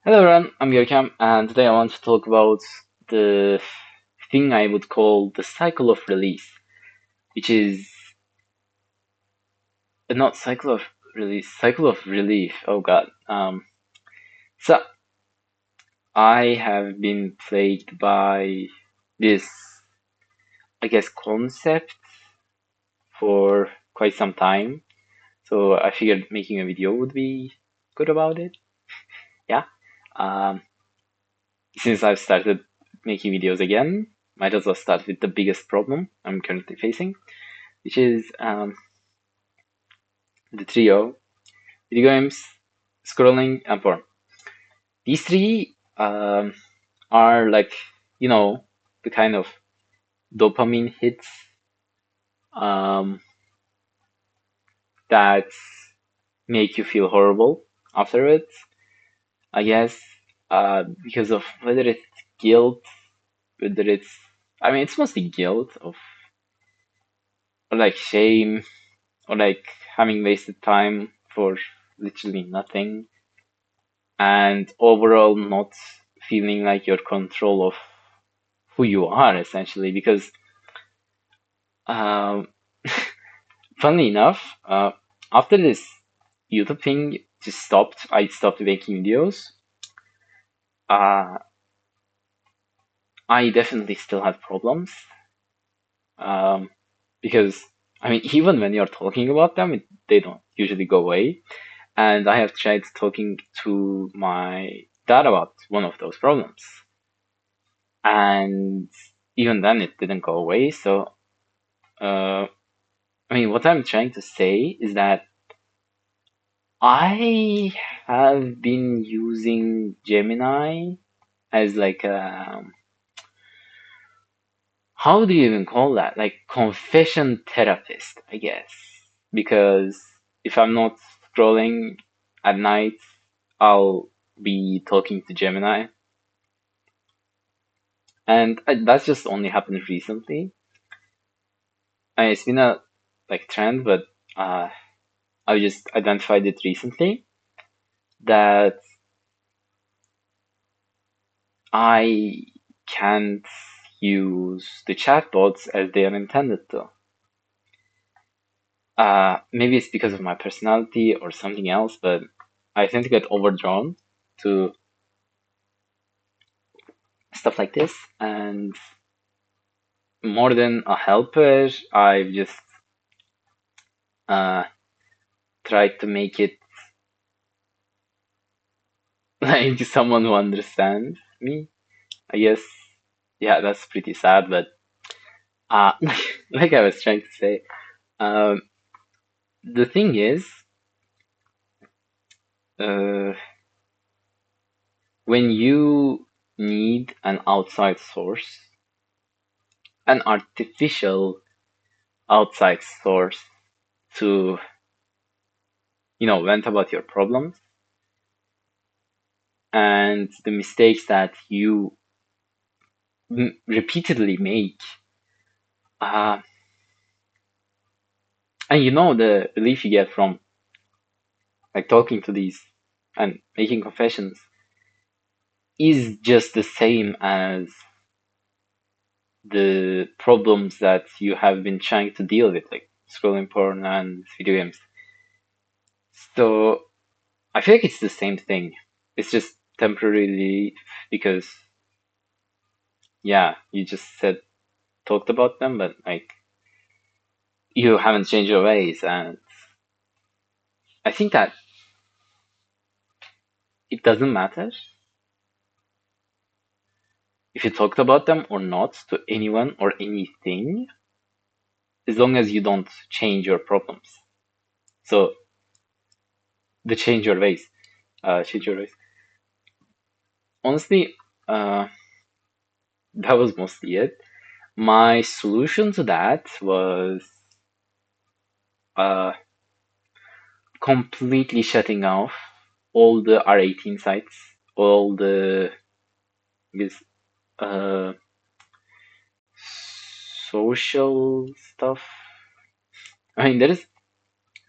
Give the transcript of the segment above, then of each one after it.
Hello everyone, I'm Görkem, and today I want to talk about the thing I would call the cycle of release, which is not cycle of release, cycle of relief. Oh God. So I have been plagued by this, I guess, concept for quite some time. So I figured making a video would be good about it. Yeah. Um, since I've started making videos again, might as well start with the biggest problem I'm currently facing, which is the trio: video games, scrolling, and porn. These three are like, you know, the kind of dopamine hits um, that make you feel horrible afterwards, I guess, because of whether it's guilt, whether it's, I mean, it's mostly guilt of, or like shame, or like having wasted time for literally nothing, and overall not feeling like you're control of who you are essentially. Because um, funnily enough, after this YouTube thing just stopped, I stopped making videos. Uh, I definitely still had problems, um, because I mean, even when you're talking about them, they don't usually go away. And I have tried talking to my dad about one of those problems, and even then it didn't go away. So, uh, I mean, what I'm trying to say is that I have been using Gemini as like a, how do you even call that? Like confession therapist, I guess. Because if I'm not scrolling at night, I'll be talking to Gemini. And that's just only happened recently. I mean, it's been a like trend, but uh, I just identified it recently that I can't use the chatbots as they are intended to. Maybe it's because of my personality or something else, but I tend to get overdrawn to stuff like this. And more than a helper, I've just uh, tried to make it like someone who understands me. I guess, yeah, that's pretty sad, but like I was trying to say, um, the thing is, uh, when you need an outside source, an artificial outside source to, vent about your problems and the mistakes that you repeatedly make, uh, and the relief you get from like talking to these and making confessions is just the same as the problems that you have been trying to deal with, like scrolling porn and video games. So I feel like it's the same thing. It's just temporarily because, yeah, you just said talked about them, but like you haven't changed your ways. And I think that it doesn't matter if you talked about them or not to anyone or anything, as long as you don't change your problems. So the change your ways, change your ways. Honestly, uh, that was mostly it. My solution to that was uh, completely shutting off all the R18 sites, all the this uh, social stuff. I mean, there's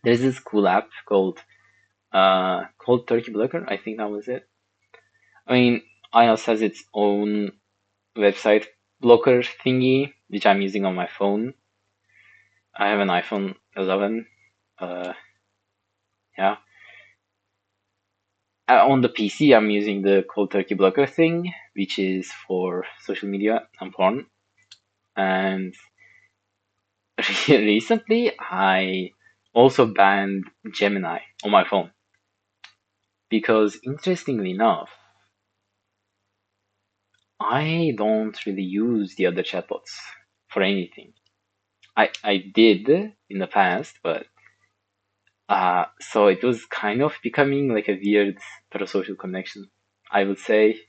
this cool app called Cold Turkey Blocker. I think that was it. I mean, iOS has its own website blocker thingy, which I'm using on my phone. I have an iPhone 11. Uh, yeah. On the PC, I'm using the cold turkey blocker thing, which is for social media and porn. And recently, I also banned Gemini on my phone because, interestingly enough, I don't really use the other chatbots for anything. I did in the past, but so it was kind of becoming like a weird parasocial connection, I would say,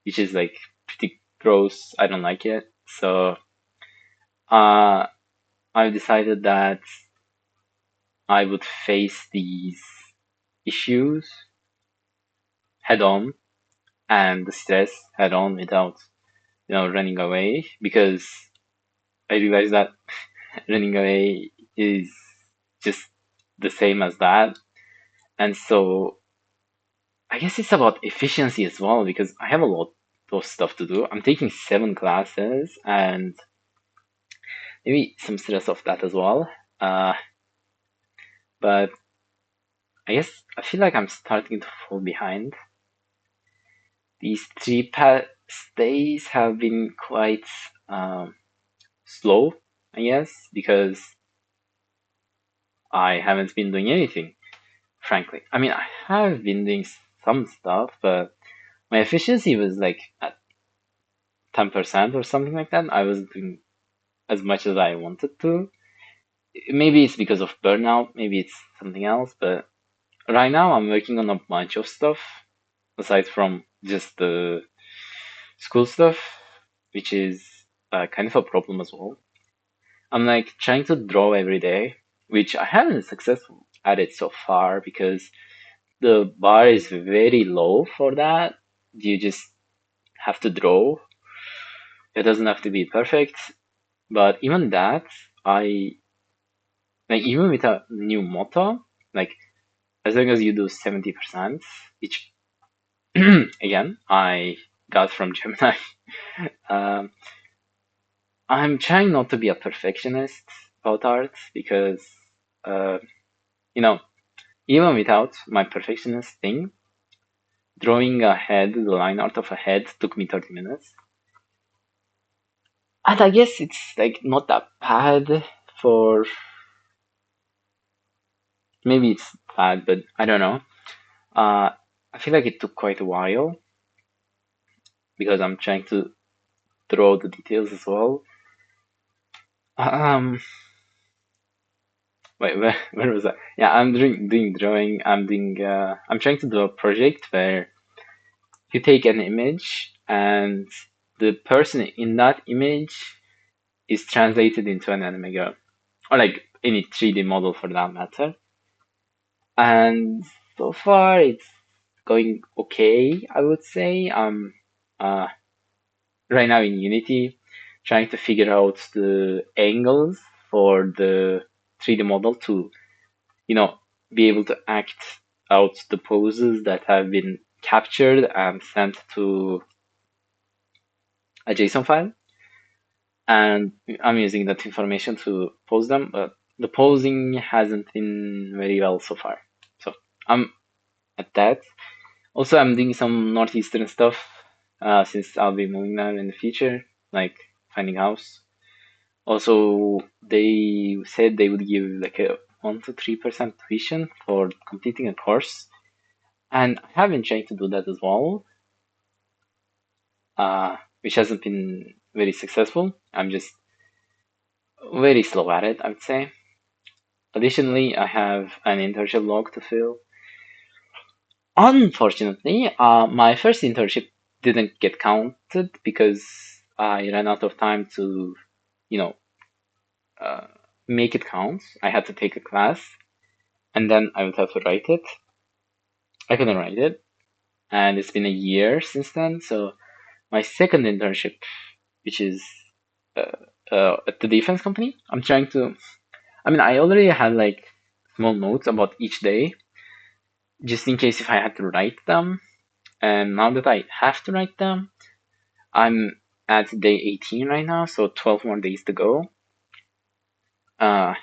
which is like pretty gross. I don't like it. So uh, I've decided that I would face these issues head on and the stress head on without, running away because I realized that running away is just the same as that. And so I guess it's about efficiency as well because I have a lot of stuff to do. I'm taking 7 classes and maybe some stress of that as well. Uh, but I guess I feel like I'm starting to fall behind. These three past days have been quite slow, I guess, because I haven't been doing anything, frankly. I mean, I have been doing some stuff, but my efficiency was like at 10% or something like that. I was doing as much as I wanted to. Maybe it's because of burnout, maybe it's something else, but right now I'm working on a bunch of stuff aside from just the school stuff, which is kind of a problem as well. I'm like trying to draw every day, which I haven't been successful at it so far because the bar is very low for that. You just have to draw. It doesn't have to be perfect, but even that, I like even with a new motto, like as long as you do 70%, which again I got from Gemini. um, I'm trying not to be a perfectionist about art because uh, you know even without my perfectionist thing, drawing a head, the line art of a head took me 30 minutes. And I guess it's like not that bad for maybe it's bad, but I don't know. Uh, I feel like it took quite a while because I'm trying to draw the details as well. Um, wait, where was I? Yeah, I'm doing drawing. I'm trying to do a project where you take an image and the person in that image is translated into an anime girl or like any 3D model for that matter. And so far it's going okay, I would say. Uh, right now in Unity trying to figure out the angles for the 3D model to, you know, be able to act out the poses that have been captured and sent to a JSON file. And I'm using that information to pose them, but the posing hasn't been very well so far. So I'm at that. Also, I'm doing some northeastern stuff since I'll be moving there in the future, like finding house. Also, they said they would give like a 1 to 3% tuition for completing a course, and I have been trying to do that as well, which hasn't been very successful. I'm just very slow at it, I would say. Additionally, I have an internship log to fill. Unfortunately, my first internship didn't get counted because I ran out of time to, you know, uh, make it count. I had to take a class and then I would have to write it. I couldn't write it, and it's been a year since then. So my second internship, which is uh, at the defense company, I'm trying to. I mean, I already had like small notes about each day, just in case if I had to write them. And now that I have to write them, I'm at day 18 right now, so 12 more days to go.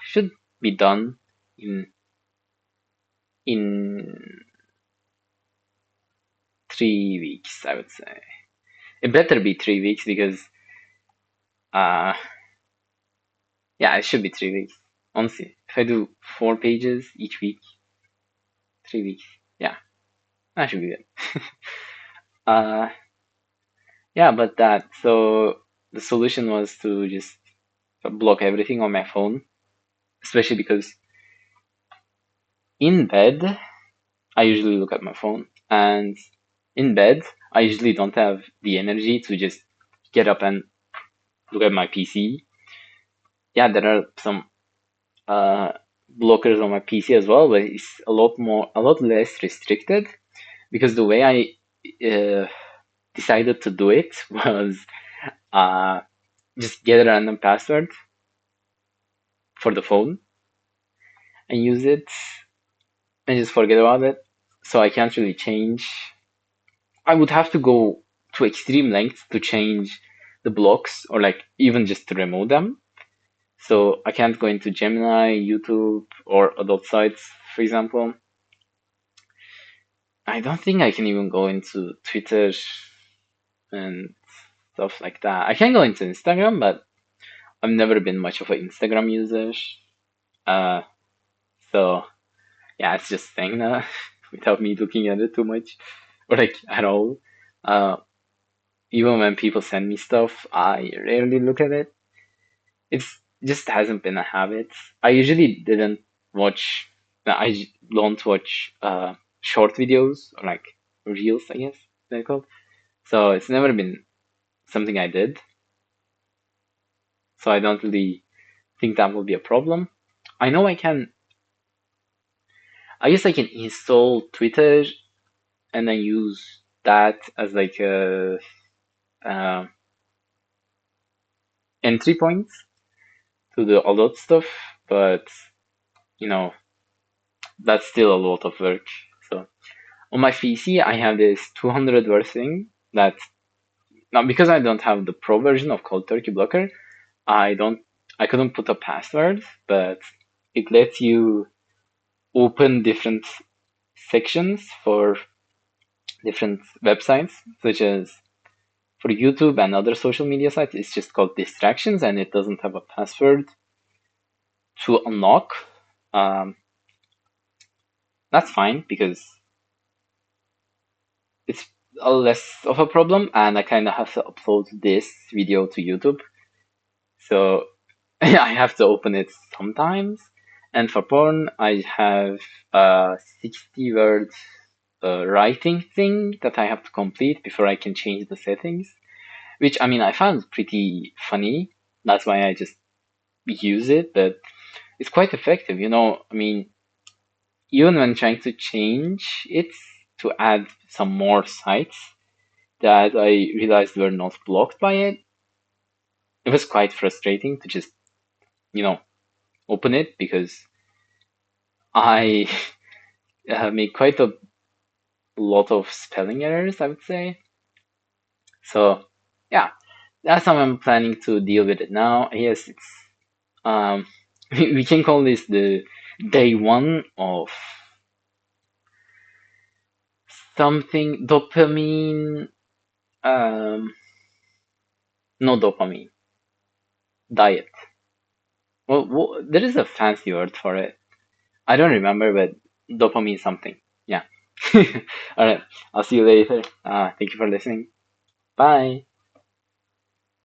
Should be done in in 3 weeks, I would say. It better be 3 weeks because uh yeah, it should be 3 weeks. Honestly, if I do 4 pages each week, 3 weeks, yeah, that should be good. uh yeah, but that so the solution was to just block everything on my phone, especially because in bed I usually look at my phone, and in bed I usually don't have the energy to just get up and look at my PC. Yeah, there are some uh, blockers on my PC as well, but it's a lot less restricted because the way I decided to do it was uh, just get a random password for the phone and use it and just forget about it. So I can't really change. I would have to go to extreme lengths to change the blocks or like even just to remove them. So I can't go into Gemini, YouTube, or adult sites, for example. I don't think I can even go into Twitter and stuff like that. I can go into Instagram, but I've never been much of an Instagram user. Uh, so yeah, it's just saying that without me looking at it too much or like at all. Uh, Even when people send me stuff, I rarely look at it. It's just hasn't been a habit. I usually didn't watch. I don't watch short videos or like reels, I guess they're called. So it's never been something I did. So I don't really think that will be a problem. I know I can. I guess I can install Twitter and then use that as like a entry point to the a lot stuff, but you know that's still a lot of work. So on my PC, I have this 200 word thing that now because I don't have the pro version of Cold Turkey Blocker, I don't I couldn't put a password, but it lets you open different sections for different websites, such as for YouTube and other social media sites, it's just called distractions and it doesn't have a password to unlock. Um, that's fine because it's a less of a problem and I kind of have to upload this video to YouTube. So I have to open it sometimes. And for porn, I have a 60 word writing thing that I have to complete before I can change the settings, which I mean, I found pretty funny. That's why I just use it, but it's quite effective. I mean, even when trying to change it to add some more sites that I realized were not blocked by it, it was quite frustrating to just, you know, open it because I made quite a lot of spelling errors, I would say. So, yeah, that's how I'm planning to deal with it now. Yes, it's um, we can call this the day one of something dopamine. Um, no dopamine diet. Well, there is a fancy word for it. I don't remember, but dopamine something. Yeah. All right. I'll see you later. Thank you for listening. Bye.